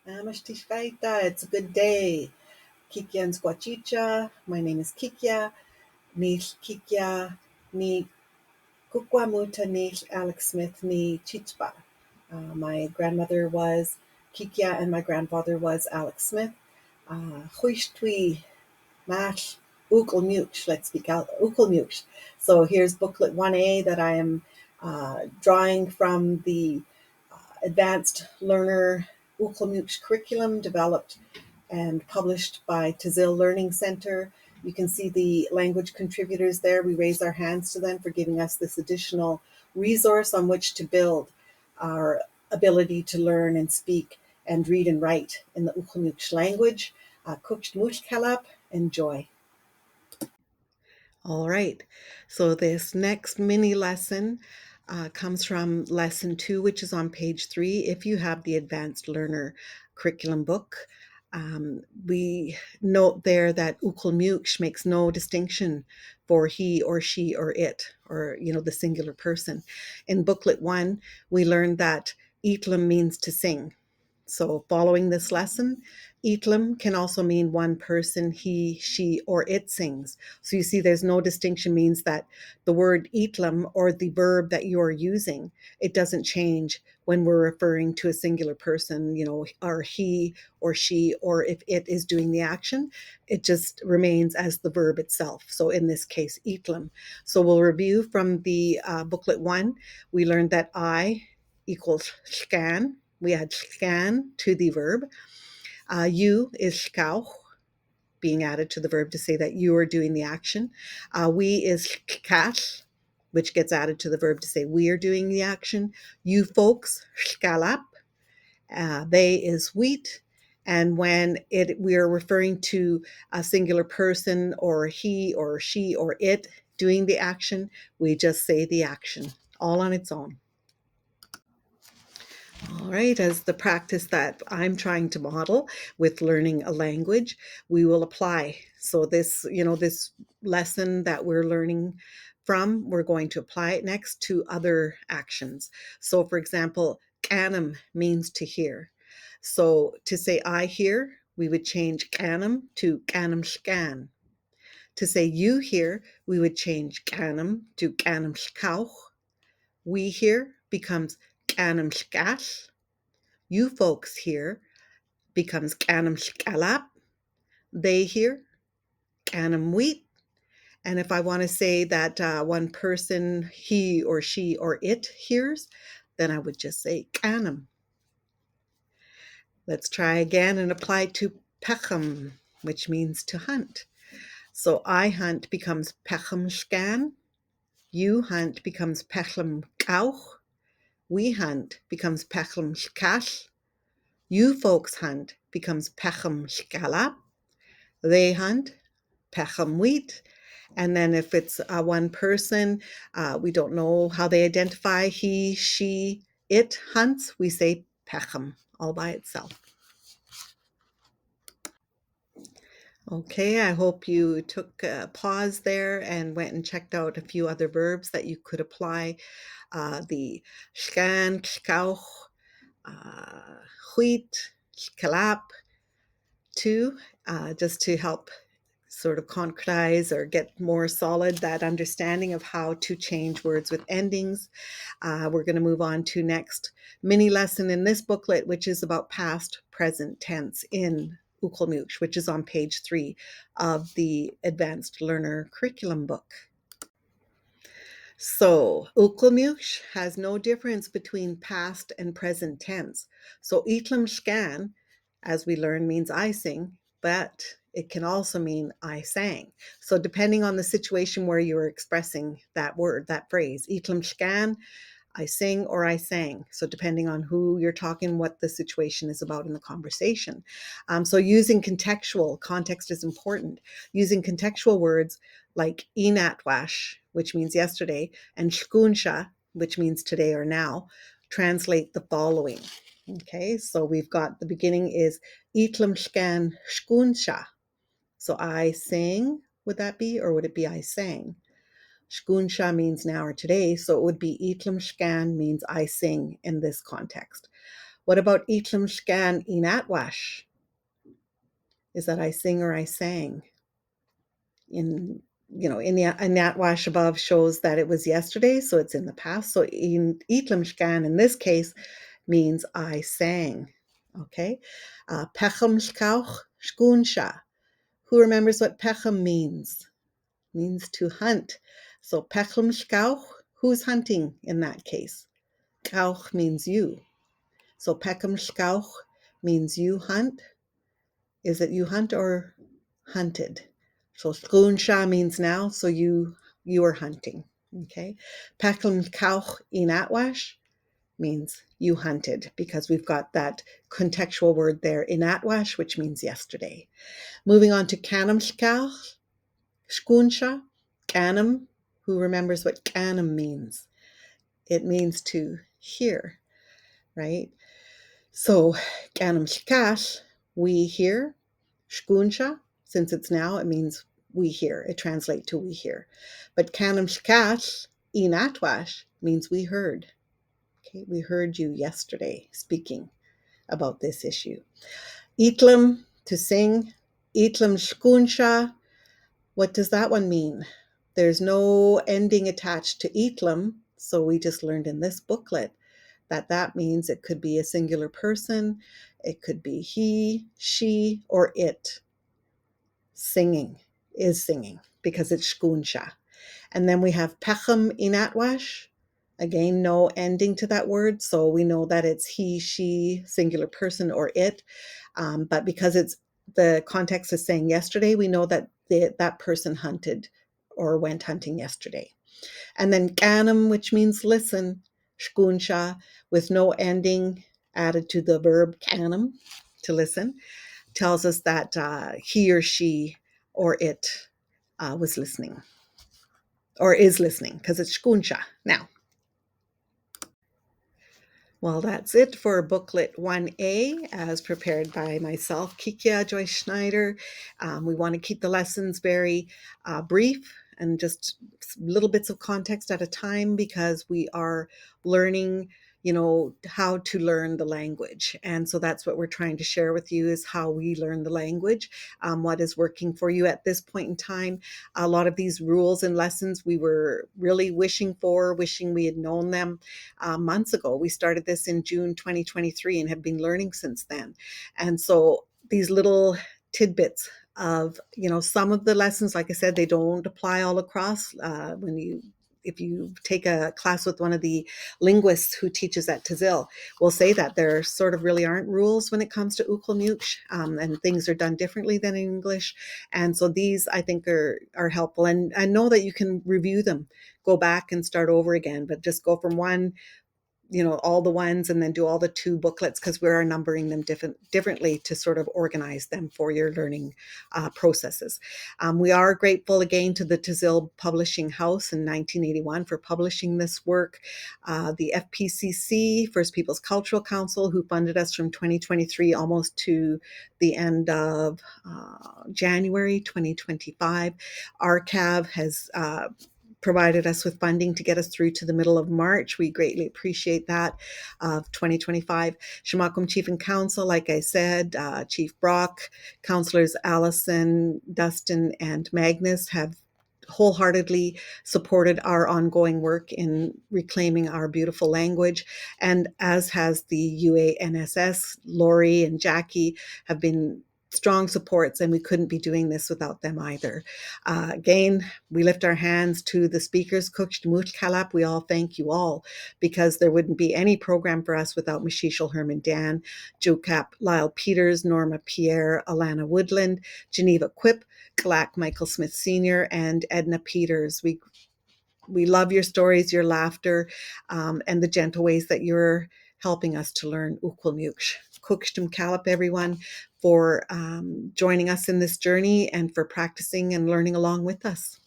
Amashtisvaita, it's a good day. Kicya and Squachicha. My name is Kicya. Nish Kicya ni Kukwamuta nish Alex Smith ni Chichba. My grandmother was Kicya and my grandfather was Alex Smith. Cuytwí Malh Ucwamlícwts, let's speak out Ucwamlícwts. So here's booklet 1A that I am drawing from the Advanced Learner Ucwamlícwts curriculum developed and published by Tazil Learning Center. You can see the language contributors there. We raise our hands to them for giving us this additional resource on which to build our ability to learn and speak and read and write in the Ucwamlícwts language. Cuytwí Malh Ucwamlícwts, enjoy. All right, so this next mini lesson comes from lesson 2, which is on page 3. If you have the Advanced Learner curriculum book, we note there that Ucwamlícwts makes no distinction for he or she or it, or the singular person. In booklet 1, we learned that Itlam means to sing. So following this lesson, Itlam can also mean one person, he, she, or it sings. So you see there's no distinction, means that the word Itlam or the verb that you are using, it doesn't change when we're referring to a singular person, or he or she, or if it is doing the action, it just remains as the verb itself. So in this case, Itlam. So we'll review from the booklet 1. We learned that I equals scan. We add scan to the verb. You is skauch, being added to the verb to say that you are doing the action. We is kat, which gets added to the verb to say we are doing the action. You folks, scalap. They is wheat. And when we are referring to a singular person or he or she or it doing the action, we just say the action all on its own. All right, as the practice that I'm trying to model with learning a language, we will apply. So this lesson that we're learning from, we're going to apply it next to other actions. So for example, canum means to hear. So to say I hear, we would change canum to canum scan. To say you hear, we would change canum to canum skauch. We hear becomes canum skas. You folks here becomes canum scalap. They here, canum wheat. And if I want to say that one person, he or she or it hears, then I would just say canum. Let's try again and apply to pechem, which means to hunt. So I hunt becomes pechem scan. You hunt becomes pechem kauch. We hunt becomes pechem skash. You folks hunt becomes pechem scalap. They hunt, pechem wheat. And then if it's one person, we don't know how they identify, he, she, it hunts, we say pechem all by itself. Okay, I hope you took a pause there and went and checked out a few other verbs that you could apply. The scan, skauch, wheat, skalap, to, just to help sort of concretize or get more solid that understanding of how to change words with endings. We're going to move on to next mini lesson in this booklet, which is about past present tense in Ucwamlícwts, which is on page 3 of the Advanced Learner curriculum book. So Ucwamlícwts has no difference between past and present tense. So Itlam scan, as we learn, means I sing, but it can also mean I sang. So depending on the situation where you're expressing that word, that phrase, Itlam scan, I sing or I sang. So depending on who you're talking, what the situation is about in the conversation. So using contextual, context is important. Using contextual words like inatwash, which means yesterday, and shkunsha, which means today or now, translate the following. Okay, so we've got the beginning is itlam shkan shkunsha. So I sang, would that be, or would it be I sang? Shkunsha means now or today, so it would be itlam shkan means I sing in this context. What about Itlam Scan Inatwash? Is that I sing or I sang? In in the Natwash above shows that it was yesterday, so it's in the past. So in Itlam Scan in this case means I sang. Okay. Pechem Skauch Skunsha. Who remembers what Pechem means? Means to hunt. So Pechem Skauch, who's hunting in that case? Kauch means you. So Pechem Skauch means you hunt. Is it you hunt or hunted? So Skunsha means now, so you are hunting. Okay. Pechem Kauch Inatwash means you hunted, because we've got that contextual word there, inatwash, which means yesterday. Moving on to kanamskal, skunsha, kanam. Who remembers what kanam means? It means to hear, right? So kanamskash, we hear. Skunsha, since it's now, it means we hear. It translates to we hear. But kanamskash, inatwash, means we heard. Okay, we heard you yesterday speaking about this issue. Itlam, to sing. Itlam skunsha. What does that one mean? There's no ending attached to itlam, so we just learned in this booklet that means it could be a singular person, it could be he, she, or it. Singing is singing because it's skunsha. And then we have pechem inatwash. Again, no ending to that word, so we know that it's he, she, singular person, or it. But because it's the context is saying yesterday, we know that that person hunted or went hunting yesterday. And then ganam, which means listen, shkunsha, with no ending added to the verb ganam, to listen, tells us that he or she or it was listening or is listening, because it's shkunsha. Now, well, that's it for booklet 1A as prepared by myself, Kicya7 J Schneider. We want to keep the lessons very brief and just little bits of context at a time, because we are learning, how to learn the language. And so that's what we're trying to share with you, is how we learn the language, what is working for you at this point in time. A lot of these rules and lessons we were really wishing we had known them months ago. We started this in June 2023 and have been learning since then. And so these little tidbits of, some of the lessons, like I said, they don't apply all across. If you take a class with one of the linguists who teaches at Tazil, will say that there sort of really aren't rules when it comes to Ucwamlícwts, and things are done differently than in English. And so these, I think, are helpful. And I know that you can review them, go back and start over again, but just go from one, all the ones, and then do all the two booklets, because we are numbering them differently to sort of organize them for your learning processes. We are grateful again to the Tazil Publishing House in 1981 for publishing this work, the FPCC, First Peoples Cultural Council, who funded us from 2023 almost to the end of January 2025. RCAV has provided us with funding to get us through to the middle of March. We greatly appreciate that, of 2025. Shamakum Chief and Council, like I said, Chief Brock, Councillors Allison, Dustin, and Magnus have wholeheartedly supported our ongoing work in reclaiming our beautiful language. And as has the UANSS, Lori and Jackie have been strong supports, and we couldn't be doing this without them either. Again, we lift our hands to the speakers, Cuytwí Malh Ucwamlícwts. We all thank you all, because there wouldn't be any program for us without Mishishal Herman Dan, Jokap Lyle Peters, Norma Pierre, Alana Woodland, Geneva Quip, Galak Michael Smith Sr., and Edna Peters. We love your stories, your laughter, and the gentle ways that you're helping us to learn Ucwamlícwts. Cuytwí Malh, everyone, for joining us in this journey and for practicing and learning along with us.